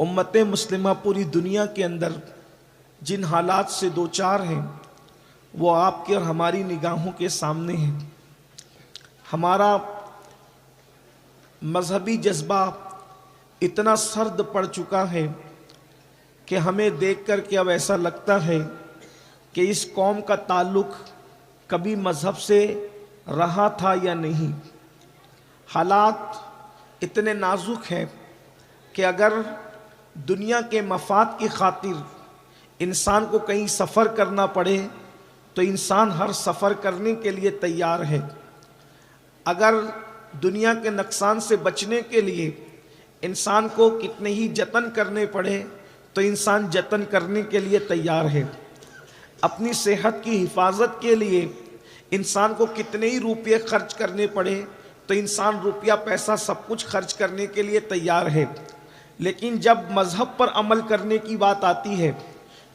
امت مسلمہ پوری دنیا کے اندر جن حالات سے دوچار ہیں وہ آپ کے اور ہماری نگاہوں کے سامنے ہیں۔ ہمارا مذہبی جذبہ اتنا سرد پڑ چکا ہے کہ ہمیں دیکھ کر کے اب ایسا لگتا ہے کہ اس قوم کا تعلق کبھی مذہب سے رہا تھا یا نہیں۔ حالات اتنے نازک ہیں کہ اگر دنیا کے مفاد کی خاطر انسان کو کہیں سفر کرنا پڑے تو انسان ہر سفر کرنے کے لیے تیار ہے۔ اگر دنیا کے نقصان سے بچنے کے لیے انسان کو کتنے ہی جتن کرنے پڑے تو انسان جتن کرنے کے لیے تیار ہے۔ اپنی صحت کی حفاظت کے لیے انسان کو کتنے ہی روپے خرچ کرنے پڑے تو انسان روپیہ پیسہ سب کچھ خرچ کرنے کے لیے تیار ہے۔ لیکن جب مذہب پر عمل کرنے کی بات آتی ہے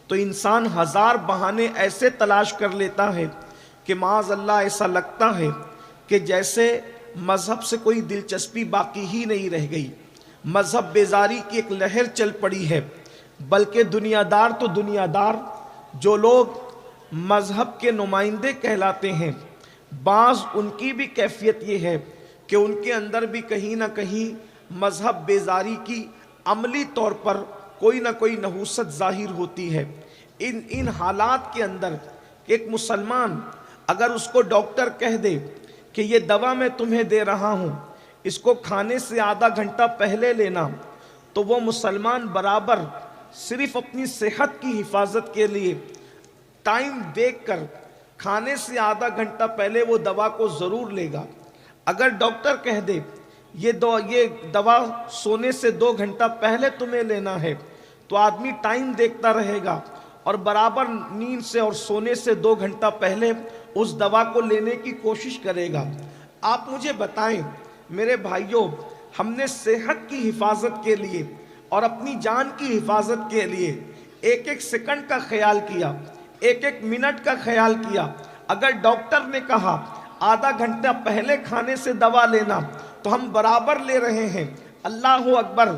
تو انسان ہزار بہانے ایسے تلاش کر لیتا ہے کہ معاذ اللہ ایسا لگتا ہے کہ جیسے مذہب سے کوئی دلچسپی باقی ہی نہیں رہ گئی۔ مذہب بیزاری کی ایک لہر چل پڑی ہے، بلکہ دنیا دار تو دنیا دار جو لوگ مذہب کے نمائندے کہلاتے ہیں، بعض ان کی بھی کیفیت یہ ہے کہ ان کے اندر بھی کہیں نہ کہیں مذہب بیزاری کی عملی طور پر کوئی نہ کوئی نحوست ظاہر ہوتی ہے۔ ان حالات کے اندر ایک مسلمان اگر اس کو ڈاکٹر کہہ دے کہ یہ دوا میں تمہیں دے رہا ہوں، اس کو کھانے سے آدھا گھنٹہ پہلے لینا، تو وہ مسلمان برابر صرف اپنی صحت کی حفاظت کے لیے ٹائم دیکھ کر کھانے سے آدھا گھنٹہ پہلے وہ دوا کو ضرور لے گا۔ اگر ڈاکٹر کہہ دے یہ دوا سونے سے 2 گھنٹہ پہلے تمہیں لینا ہے تو آدمی ٹائم دیکھتا رہے گا اور برابر نیند سے اور سونے سے 2 گھنٹہ پہلے اس دوا کو لینے کی کوشش کرے گا۔ آپ مجھے بتائیں میرے بھائیوں، ہم نے صحت کی حفاظت کے لیے اور اپنی جان کی حفاظت کے لیے ایک ایک سیکنڈ کا خیال کیا، ایک ایک منٹ کا خیال کیا۔ اگر ڈاکٹر نے کہا آدھا گھنٹہ پہلے کھانے سے دوا لینا تو ہم برابر لے رہے ہیں۔ اللہ اکبر،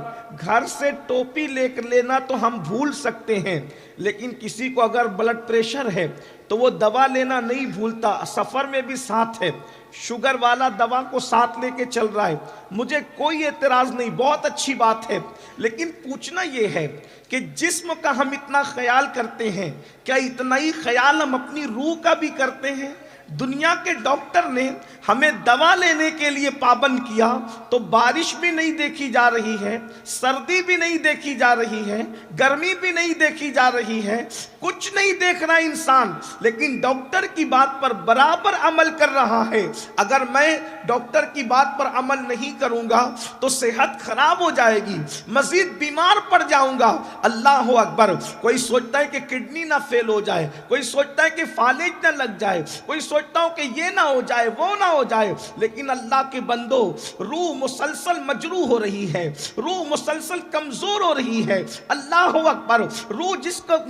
گھر سے ٹوپی لے کر لینا تو ہم بھول سکتے ہیں، لیکن کسی کو اگر بلڈ پریشر ہے تو وہ دوا لینا نہیں بھولتا، سفر میں بھی ساتھ ہے۔ شوگر والا دوا کو ساتھ لے کے چل رہا ہے، مجھے کوئی اعتراض نہیں، بہت اچھی بات ہے، لیکن پوچھنا یہ ہے کہ جسم کا ہم اتنا خیال کرتے ہیں، کیا اتنا ہی خیال ہم اپنی روح کا بھی کرتے ہیں؟ دنیا کے ڈاکٹر نے ہمیں دوا لینے کے لیے پابند کیا تو بارش بھی نہیں دیکھی جا رہی ہے، سردی بھی نہیں دیکھی جا رہی ہے، گرمی بھی نہیں دیکھی جا رہی ہے، کچھ نہیں دیکھ رہا انسان، لیکن ڈاکٹر کی بات پر برابر عمل کر رہا ہے۔ اگر میں ڈاکٹر کی بات پر عمل نہیں کروں گا تو صحت خراب ہو جائے گی، مزید بیمار پڑ جاؤں گا۔ اللہ اکبر، کوئی سوچتا ہے کہ کڈنی نہ فیل ہو جائے، کوئی سوچتا ہے کہ فالج نہ لگ جائے، کوئی سوچتا ہوں کہ یہ نہ ہو جائے وہ نہ ہو جائے، لیکن اللہ کے بندو، روح مسلسل مجروح ہو رہی ہے، روح مسلسل کمزور ہو رہی ہے۔ اللہ اکبر، روح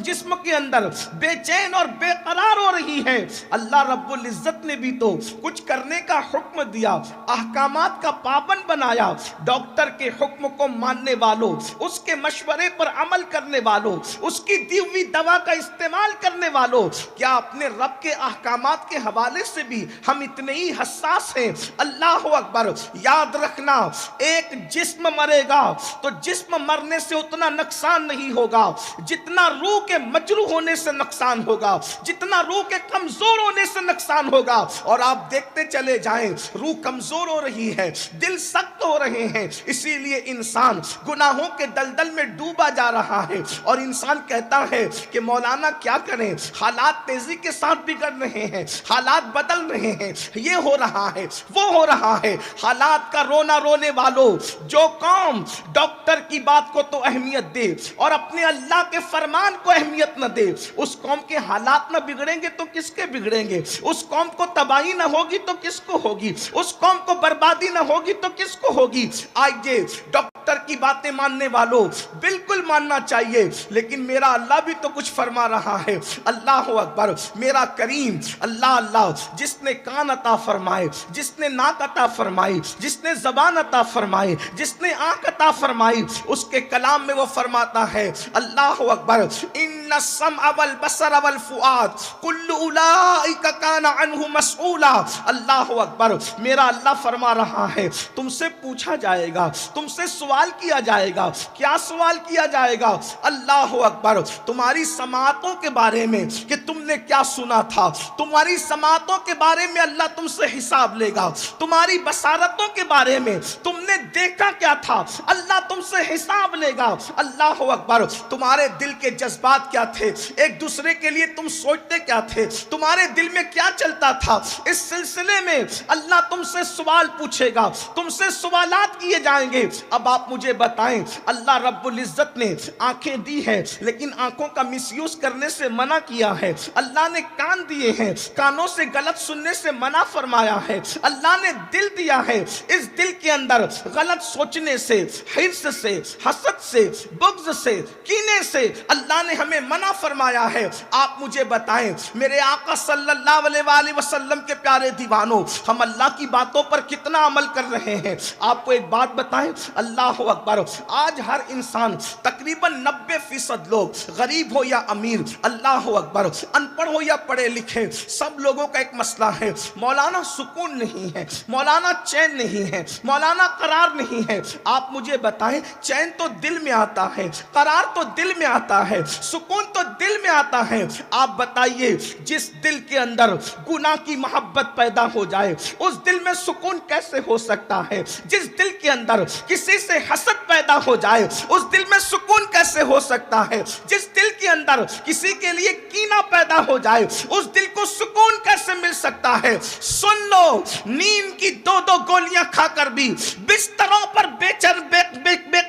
جسم کے اندر بے چین اور بے قرار ہو رہی ہے۔ اللہ رب العزت نے بھی تو کچھ کرنے کا حکم دیا، احکامات کا پابند بنایا۔ ڈاکٹر کے حکم کو ماننے والوں، اس کے مشورے پر عمل کرنے والوں، اس کی دی ہوئی دوا کا استعمال کرنے والوں، کیا اپنے رب کے احکامات کے حوالے سے بھی ہم اتنے ہی حساس ہیں؟ اللہ اکبر، یاد رکھنا، ایک جسم مرے گا تو جسم مرنے سے اتنا نقصان نہیں ہوگا جتنا روح کے مجروح ہونے سے نقصان ہوگا، جتنا روح کے کمزور ہونے سے نقصان ہوگا۔ اور آپ دیکھتے چلے جائیں، روح کمزور ہو رہی ہے، دل سخت ہو رہے ہیں، اسی لیے انسان گناہوں کے دلدل میں ڈوبا جا رہا ہے۔ اور انسان کہتا ہے کہ مولانا کیا کریں، حالات تیزی کے ساتھ بگڑ رہے ہیں، حالات بدل رہے ہیں، یہ ہو رہا ہے وہ ہو رہا ہے۔ حالات کا رونا رونے والوں، جو قوم ڈاکٹر کی بات کو تو اہمیت دے اور اپنے اللہ کے فرمان کو اہمیت نہ دے، اس قوم کے حالات نہ بگڑیں گے تو کس کے بگڑیں گے؟ اس قوم کو تباہی نہ ہوگی تو کس کو ہوگی؟ اس قوم کو بربادی نہ ہوگی تو کس کو ہوگی؟ آئیے ڈاکٹر کی باتیں ماننے والوں بالکل ماننا چاہیے، لیکن میرا اللہ بھی تو کچھ فرما رہا ہے۔ اللہ اکبر، میرا کریم اللہ اللہ جس نے کان عطا فرمائے، جس نے ناک عطا فرمائی، جس نے زبان عطا فرمائی، جس نے آنکھ عطا فرمائی، اس کے کلام میں وہ فرماتا ہے اللہ اکبر ان السمع والبصر والفؤاد کل اولئک کان عنہ مسئولا۔ اللہ اکبر، میرا اللہ فرما رہا ہے تم سے پوچھا جائے گا، تم سے سوال کیا جائے گا۔ کیا سوال کیا جائے گا؟ اللہ اکبر، تمہاری سماعتوں کے بارے میں کہ تم نے کیا سنا تھا، تمہاری سماعتوں کے بارے میں اللہ تم سے حساب لے گا۔ تمہاری بصارتوں کے بارے میں تم نے دیکھا کیا تھا، اللہ تم سے حساب لے گا۔ اللہ اکبر، تمہارے دل کے جذبات کیا تھے، ایک دوسرے کے لیے تم سوچتے کیا تھے، تمہارے دل میں کیا چلتا تھا، اس سلسلے میں اللہ تم سے سوال پوچھے گا، تم سے سوالات کیے جائیں گے۔ اب آپ مجھے بتائیں، اللہ رب العزت نے آنکھیں دی ہے لیکن آنکھوں کا مس یوز کرنے سے منع کیا ہے۔ اللہ نے کان دیے ہیں، کانوں سے غلط سننے سے منع فرمایا ہے۔ اللہ نے دل دیا ہے، اس دل کے اندر غلط سوچنے سے، حرص سے، حسد سے، بغض سے، کینے سے اللہ نے ہمیں منع فرمایا ہے۔ آپ مجھے بتائیں میرے آقا صلی اللہ علیہ وآلہ وسلم کے پیارے دیوانوں، ہم اللہ کی باتوں پر کتنا عمل کر رہے ہیں؟ آپ کو ایک بات بتائیں، اللہ اکبر، آج ہر انسان تقریباً 90% لوگ، غریب ہو یا امیر، اللہ اکبر، ان پڑھ ہو یا پڑھے لکھے، سب لوگوں کا ایک مسئلہ ہے، مولانا سکون نہیں ہے، مولانا چین نہیں ہے، مولانا قرار نہیں ہے۔ آپ مجھے بتائیں، چین تو دل میں آتا ہے، قرار تو دل میں آتا ہے، سکون تو دل میں آتا ہے۔ آپ بتائیے، جس دل کے اندر گناہ کی محبت پیدا ہو جائے اس دل میں سکون کیسے ہو سکتا ہے؟ جس دل کے اندر کسی سے حسد پیدا ہو جائے اس دل میں سکون کیسے ہو سکتا ہے؟ جس دل کے اندر کسی کے لیے کینہ پیدا ہو جائے اس دل کو سکون کیسے مل سکتا ہے؟ سن لو، نیند کی 2 گولیاں کھا کر بھی بستروں پر بے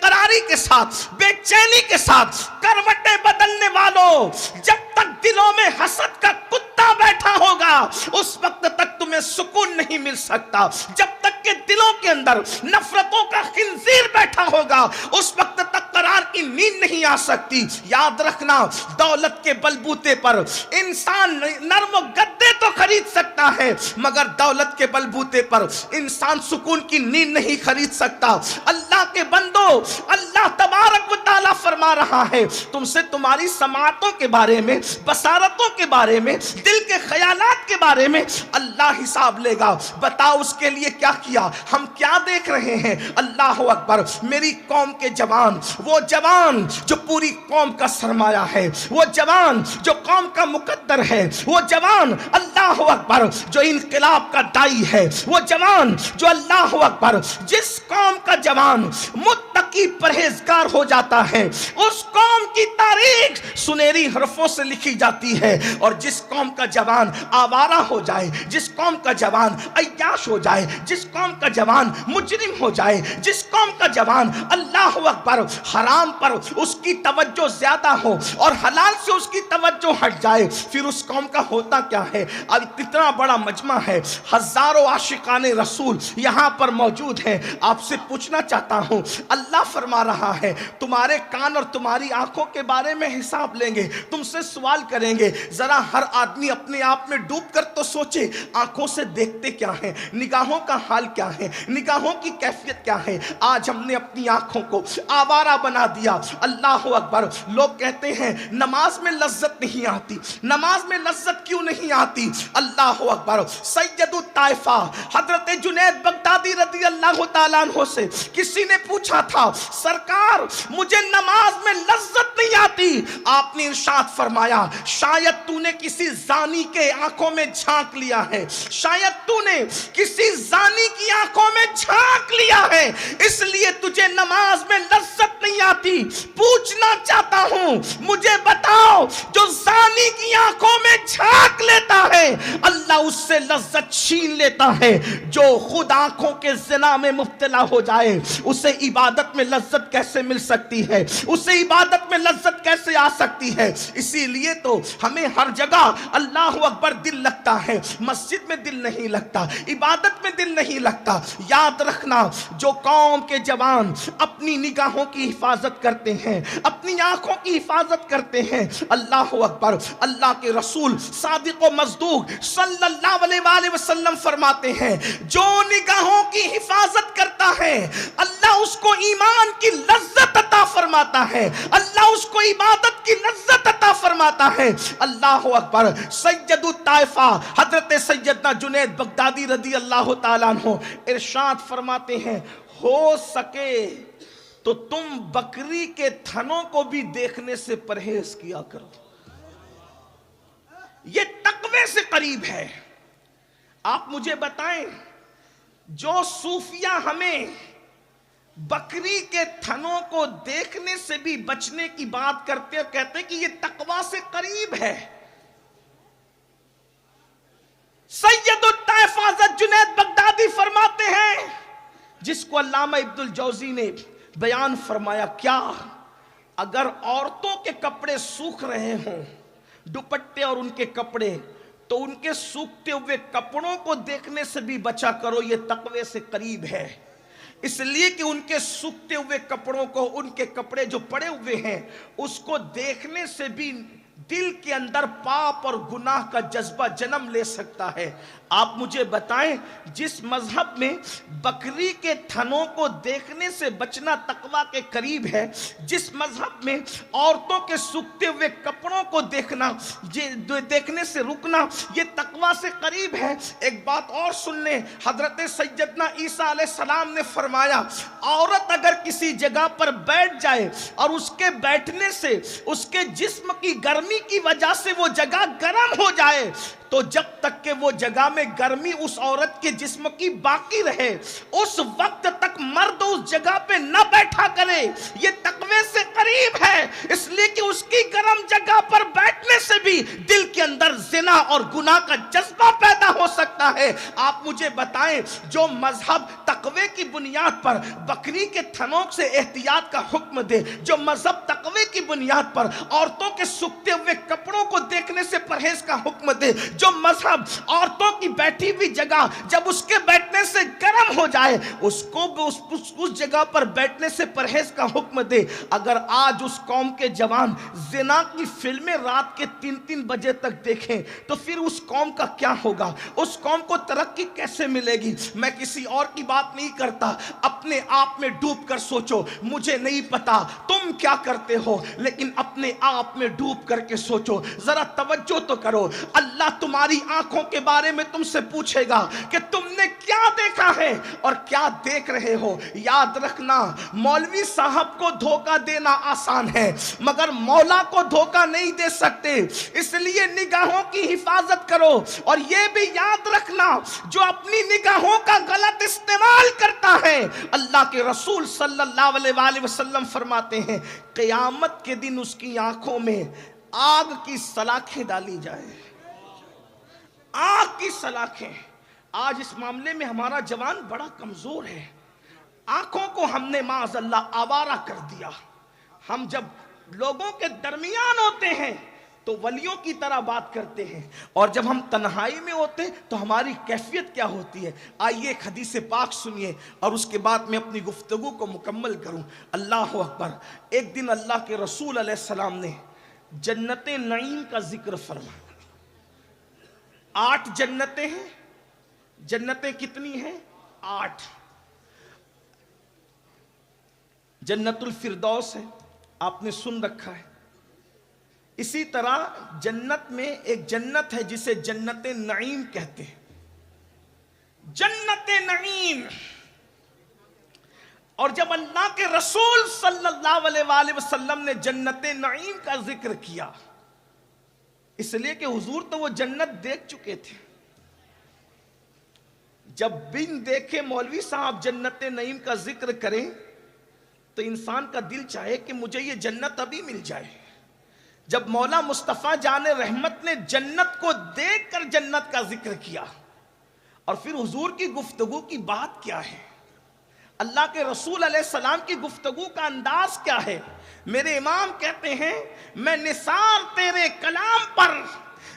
قراری کے ساتھ، بے چینی کے ساتھ کروٹیں بدلنے والوں، جب تک دلوں میں حسد کا کتا بیٹھا ہوگا اس وقت تک تمہیں سکون نہیں مل سکتا۔ جب تک کہ دلوں کے اندر نفرتوں کا خنزیر بیٹھا ہوگا اس وقت تک قرار کی نیند نہیں آ سکتی۔ یاد رکھنا، دولت کے بلبوتے پر انسان نرم و گدے تو خرید سکتا ہے مگر دولت کے بلبوتے پر انسان سکون کی نیند نہیں خرید سکتا۔ اللہ کے بندو، اللہ تبارک و تعالیٰ فرما رہا ہے تم سے تمہاری سماعتوں کے بارے میں، بصارتوں کے بارے میں، دل کے خیالات کے بارے میں اللہ حساب لے گا۔ بتاؤ اس کے لیے کیا کیا، ہم کیا دیکھ رہے ہیں؟ اللہ اکبر، میری قوم کے جوان، وہ جوان جو پوری قوم کا سرمایہ ہے، وہ جوان جو قوم کا مقدر ہے، وہ جوان اللہ اکبر جو انقلاب کا دائی ہے، وہ جوان جو اللہ اکبر، جس قوم کا جوان متقی پرہیزگار ہو جاتا ہے اس قوم کی تاریخ سنہری حرفوں سے لکھی جاتی ہے، اور جس قوم کا جوان آوارہ ہو جائے، جس قوم کا جوان عیاش ہو جائے، جس قوم کا جوان مجرم ہو جائے، جس قوم کا جوان اللہ اکبر حرام پر اس کی توجہ زیادہ ہو اور حلال سے اس کی توجہ ہٹ جائے، پھر اس قوم کا ہوتا کیا ہے؟ اب اتنا بڑا مجمع ہے، ہزاروں عاشقان رسول یہاں پر موجود ہیں، آپ سے پوچھنا چاہتا ہوں، اللہ فرما رہا ہے تمہارے کان اور تمہاری آنکھوں کے بارے میں حساب لیں گے، تم سے سوال کریں گے۔ ذرا ہر آدمی اپنے آپ میں ڈوب کر تو سوچے، آنکھوں سے دیکھتے کیا ہیں، نگاہوں کا حال کیا ہے، نگاہوں کی کیفیت کیا ہے؟ آج ہم نے اپنی آنکھوں کو آوارہ بنا دیا۔ اللہ اکبر، لوگ کہتے ہیں نماز میں لذت نہیں آتی، نماز میں لذت کیوں نہیں آتی؟ اللہ اکبر، سید الطائفہ حضرت جنید بغدادی رضی اللہ تعالیٰ عنہ سے کسی نے پوچھا تھا سرکار مجھے نماز میں لذت نہیں آتی، آپ نے ارشاد فرمایا شاید تو نے کسی زانی کے آنکھوں میں جھانک لیا ہے، شاید تو نے کسی زانی کی آنکھوں میں جھانک لیا ہے، اس لیے تجھے نماز میں لذت نہیں آتی۔ پوچھنا چاہتا ہوں مجھے بتاؤ، جو زانی کی آنکھوں میں جھانک لیتا ہے اللہ اس سے لذت چھین لیتا ہے، جو خود آنکھوں کے زنا میں مبتلا ہو جائے اسے عبادت میں لذت کیسے مل سکتی ہے؟ اسے عبادت میں لذت کیسے سے آ سکتی ہے. اسی لیے تو ہمیں ہر جگہ اللہ اکبر دل لگتا ہے, مسجد میں دل نہیں لگتا, عبادت میں دل نہیں لگتا. یاد رکھنا, جو قوم کے جوان اپنی نگاہوں کی حفاظت کرتے ہیں, اپنی آنکھوں کی حفاظت کرتے ہیں, اللہ اکبر, اللہ کے رسول صادق و مصدوق صلی اللہ علیہ وآلہ وسلم فرماتے ہیں, جو نگاہوں کی حفاظت کرتا ہے اللہ اس کو ایمان کی لذت عطا فرماتا ہے, اللہ اس کو عبادت کی لذت عطا فرماتا ہے. اللہ اکبر. سید الطائفہ حضرت سیدنا جنید بغدادی رضی اللہ تعالیٰ عنہ ارشاد فرماتے ہیں, ہو سکے تو تم بکری کے تھنوں کو بھی دیکھنے سے پرہیز کیا کرو. یہ تقوی سے قریب ہے. آپ مجھے بتائیں, جو صوفیہ ہمیں بکری کے تھنوں کو دیکھنے سے بھی بچنے کی بات کرتے ہیں, کہتے ہیں کہ یہ تقوی سے قریب ہے. سید الطائفہ حضرت جنید بغدادی فرماتے ہیں, جس کو علامہ ابن الجوزی نے بیان فرمایا, کیا اگر عورتوں کے کپڑے سوکھ رہے ہوں, دوپٹے اور ان کے کپڑے, تو ان کے سوکھتے ہوئے کپڑوں کو دیکھنے سے بھی بچا کرو, یہ تقوی سے قریب ہے. اس لیے کہ ان کے سوکھتے ہوئے کپڑوں کو, ان کے کپڑے جو پڑے ہوئے ہیں, اس کو دیکھنے سے بھی دل کے اندر پاپ اور گناہ کا جذبہ جنم لے سکتا ہے. آپ مجھے بتائیں, جس مذہب میں بکری کے تھنوں کو دیکھنے سے بچنا تقوی کے قریب ہے, جس مذہب میں عورتوں کے سوکھتے ہوئے کپڑوں کو دیکھنے سے رکنا یہ تقوی سے قریب ہے. ایک بات اور سن لیں, حضرت سیدنا عیسیٰ علیہ السلام نے فرمایا, عورت اگر کسی جگہ پر بیٹھ جائے اور اس کے بیٹھنے سے اس کے جسم کی گرمی کی وجہ سے وہ جگہ گرم ہو جائے, تو جب تک کہ وہ جگہ میں گرمی اس عورت کے جسم کی باقی رہے, اس وقت تک مرد اس جگہ پہ نہ بیٹھا کرے. یہ تقوی سے قریب ہے, اس لیے کہ اس کی گرم جگہ پر بیٹھنے سے بھی دل کے اندر زنا اور گناہ کا جذبہ پیدا ہو سکتا ہے. آپ مجھے بتائیں, جو مذہب تقوی کی بنیاد پر بکری کے تھنوں سے احتیاط کا حکم دے, جو مذہب تقوی کی بنیاد پر عورتوں کے سوکھتے ہوئے کپڑوں کو دیکھنے سے پرہیز کا حکم دے, جو مذہب عورتوں کی بیٹھی ہوئی جگہ جب اس کے بیٹھنے سے گرم ہو جائے اس کو اس جگہ پر بیٹھنے سے پرہیز کا حکم دے, اگر آج اس قوم کے جوان زنا کی فلمیں رات کے 3 بجے تک دیکھیں تو پھر اس قوم کا کیا ہوگا؟ اس قوم کو ترقی کیسے ملے گی؟ میں کسی اور کی بات نہیں کرتا, اپنے آپ میں ڈوب کر سوچو. مجھے نہیں پتا تم کیا کرتے ہو, لیکن اپنے آپ میں ڈوب کر کے سوچو, ذرا توجہ تو کرو. اللہ تمہاری آنکھوں کے بارے میں تم سے پوچھے گا کہ تم نے کیا دیکھا ہے اور کیا دیکھ رہے ہو. یاد رکھنا, مولوی صاحب کو دھوکہ دینا آسان ہے مگر مولا کو دھوکہ نہیں دے سکتے. اس لیے نگاہوں کی حفاظت کرو, اور یہ بھی یاد رکھنا, جو اپنی نگاہوں کا غلط استعمال کرتا ہے, اللہ کے رسول صلی اللہ علیہ وآلہ وسلم فرماتے ہیں, قیامت کے دن اس کی آنکھوں میں آگ کی سلاخیں ڈالی جائے. آگ کی سلاخیں. آج اس معاملے میں ہمارا جوان بڑا کمزور ہے. آنکھوں کو ہم نے معاذ اللہ آوارہ کر دیا. ہم جب لوگوں کے درمیان ہوتے ہیں تو ولیوں کی طرح بات کرتے ہیں, اور جب ہم تنہائی میں ہوتے تو ہماری کیفیت کیا ہوتی ہے. آئیے ایک حدیث پاک سنیے اور اس کے بعد میں اپنی گفتگو کو مکمل کروں. اللہ اکبر. ایک دن اللہ کے رسول علیہ السلام نے جنت نعیم کا ذکر فرمایا. 8 جنتیں ہیں. جنتیں کتنی ہیں؟ 8. جنت الفردوس ہے, آپ نے سن رکھا ہے. اسی طرح جنت میں ایک جنت ہے جسے جنت نعیم کہتے ہیں. جنت نعیم. اور جب اللہ کے رسول صلی اللہ علیہ وآلہ وسلم نے جنت نعیم کا ذکر کیا, اس لیے کہ حضور تو وہ جنت دیکھ چکے تھے. جب بن دیکھے مولوی صاحب جنت نعیم کا ذکر کریں تو انسان کا دل چاہے کہ مجھے یہ جنت ابھی مل جائے. جب مولا مصطفیٰ جان رحمت نے جنت کو دیکھ کر جنت کا ذکر کیا, اور پھر حضور کی گفتگو کی بات کیا ہے, اللہ کے رسول علیہ السلام کی گفتگو کا انداز کیا ہے, میرے امام کہتے ہیں میں نثار تیرے کلام پر،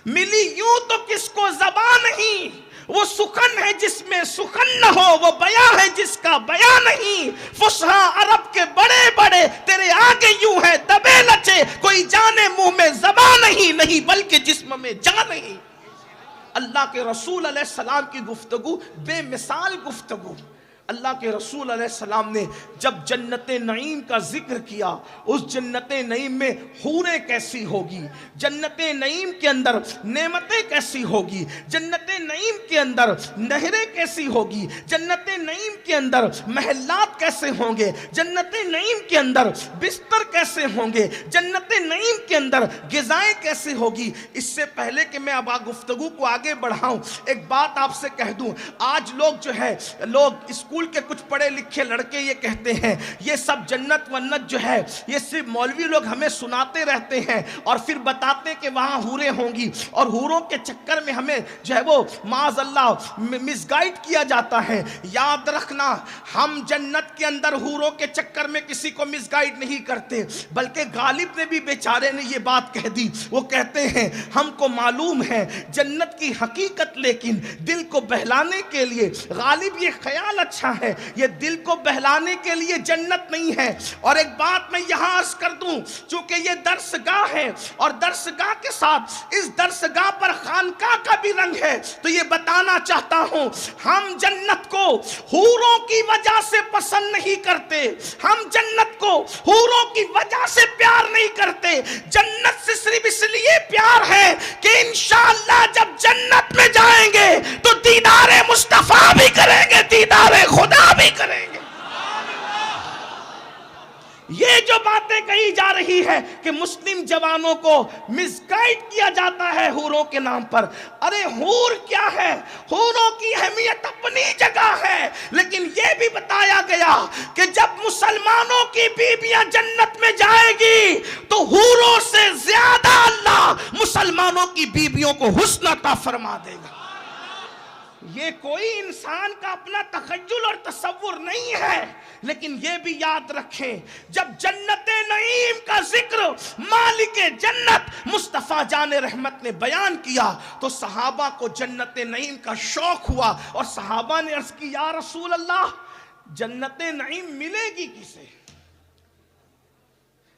ملی یوں تو کس کو زبان نہیں، وہ سخن ہے جس میں سخن نہ ہو، وہ بیاں ہے جس کا بیاں نہیں، فصحا عرب کے بڑے بڑے تیرے آگے یوں ہے دبے لچے، کوئی جانے منہ میں زبان نہیں بلکہ جسم میں جان نہیں۔ اللہ کے رسول علیہ السلام کی گفتگو بے مثال گفتگو۔ اللہ کے رسول علیہ السلام نے جب جنت نعیم کا ذکر کیا، اس جنت نعیم میں حوریں کیسی ہوگی، جنت نعیم کے اندر نعمتیں کیسی ہوگی، جنت نعیم کے اندر نہریں کیسی ہوگی، جنت نعیم کے اندر محلات کیسے ہوں گے، جنت نعیم کے اندر بستر کیسے ہوں گے، جنت نعیم کے اندر غذائیں کیسے ہوگی۔ اس سے پہلے کہ میں اب گفتگو کو آگے بڑھاؤں، ایک بات آپ سے کہہ دوں، آج لوگ جو ہے اسکول کے کچھ پڑھے لکھے لڑکے یہ کہتے ہیں یہ سب جنت ونت جو ہے یہ صرف مولوی لوگ ہمیں سناتے رہتے ہیں اور پھر بتاتے کہ وہاں حوریں ہوں گی، اور حوروں کے چکر میں ہمیں جو ہے وہ معاذ اللہ مس گائیڈ کیا جاتا ہے۔ یاد رکھنا، ہم جنت کے اندر حوروں کے چکر میں کسی کو مس گائیڈ نہیں کرتے، بلکہ غالب نے بھی بیچارے نے یہ بات کہہ دی، وہ کہتے ہیں ہم کو معلوم ہے جنت کی حقیقت، لیکن دل کو بہلانے کے لیے غالب یہ خیال اچھا ہے، یہ دل کو بہلانے کے لیے جنت نہیں ہے۔ اور ایک بات میں یہاں عرض کر دوں، چونکہ یہ درسگاہ ہے اور درسگاہ کے ساتھ اس درسگاہ پر خانقاہ کا بھی رنگ ہے، تو یہ بتانا چاہتا ہوں ہم جنت کو حوروں کی وجہ سے پسند نہیں کرتے، ہم جنت کو حوروں کی وجہ سے پیار نہیں کرتے، جنت سے صرف اس لیے پیار ہے کہ انشاءاللہ جب جنت میں جائیں گے تو دیدار مصطفیٰ بھی کریں گے، دیدار خدا بھی کریں گے۔ یہ جو باتیں کہی جا رہی ہے کہ مسلم جوانوں کو مس گائیڈ کیا جاتا ہے حوروں کے نام پر، ارے حور کیا ہے، حوروں کی اہمیت اپنی جگہ ہے، لیکن یہ بھی بتایا گیا کہ جب مسلمانوں کی بیویاں جنت میں جائے گی تو حوروں سے زیادہ اللہ مسلمانوں کی بیویوں کو حسن عطا فرما دے گا۔ یہ کوئی انسان کا اپنا تخیل اور تصور نہیں ہے، لیکن یہ بھی یاد رکھیں جب جنت نعیم کا ذکر مالک جنت مصطفیٰ جان رحمت نے بیان کیا تو صحابہ کو جنت نعیم کا شوق ہوا، اور صحابہ نے عرض کی یا رسول اللہ جنت نعیم ملے گی کسے؟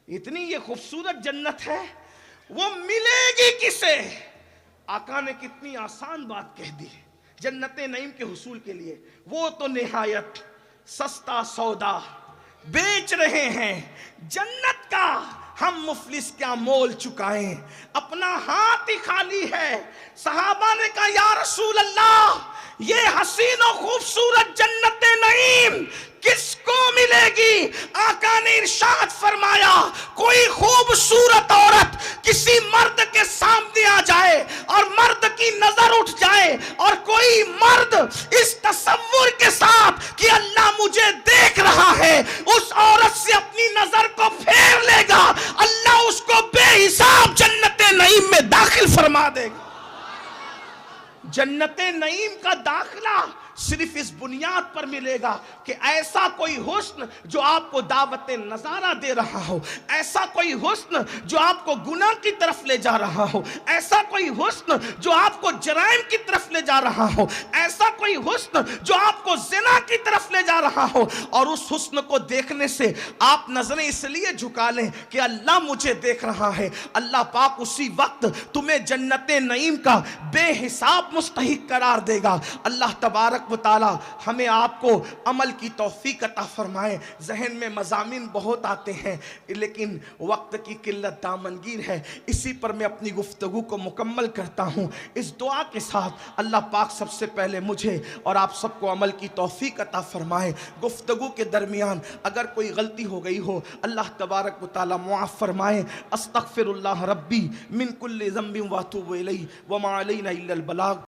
اتنی یہ خوبصورت جنت ہے، وہ ملے گی کسے؟ آقا نے کتنی آسان بات کہہ دی جنت نعیم کے حصول کے لیے، وہ تو نہایت سستا سودا بیچ رہے ہیں، جنت کا ہم مفلس کیا مول چکائیں، اپنا ہاتھ ہی خالی ہے۔ صحابہ نے کہا یا رسول اللہ یہ حسین و خوبصورت جنت نعیم کس کو ملے گی؟ آقا نے ارشاد فرمایا کوئی خوبصورت عورت کسی مرد کے سامنے آ جائے اور مرد کی نظر اٹھ جائے، اور کوئی مرد اس تصور کے ساتھ کہ اللہ مجھے دیکھ رہا ہے اس عورت سے اپنی نظر کو پھیر لے گا، اللہ اس کو بے حساب جنت نعیم میں داخل فرما دے گا۔ جنت نعیم کا داخلہ صرف اس بنیاد پر ملے گا کہ ایسا کوئی حسن جو آپ کو دعوت نظارہ دے رہا ہو، ایسا کوئی حسن جو آپ کو گناہ کی طرف لے جا رہا ہو، ایسا کوئی حسن جو آپ کو جرائم کی طرف لے جا رہا ہو، ایسا کوئی حسن جو آپ کو زنا کی طرف لے جا رہا ہو، اور اس حسن کو دیکھنے سے آپ نظریں اس لیے جھکا لیں کہ اللہ مجھے دیکھ رہا ہے، اللہ پاک اسی وقت تمہیں جنت نعیم کا بے حساب مستحق قرار دے گا۔ اللہ تبارک و تعالی ہمیں آپ کو عمل کی توفیق عطا فرمائے۔ ذہن میں مضامین بہت آتے ہیں لیکن وقت کی قلت دامنگیر ہے، اسی پر میں اپنی گفتگو کو مکمل کرتا ہوں اس دعا کے ساتھ اللہ پاک سب سے پہلے مجھے اور آپ سب کو عمل کی توفیق عطا فرمائے۔ گفتگو کے درمیان اگر کوئی غلطی ہو گئی ہو اللہ تبارک و تعالی معاف فرمائے۔ استغفر اللہ ربی من کل ذنب واتوب الیہ وما علینا الا البلاغ۔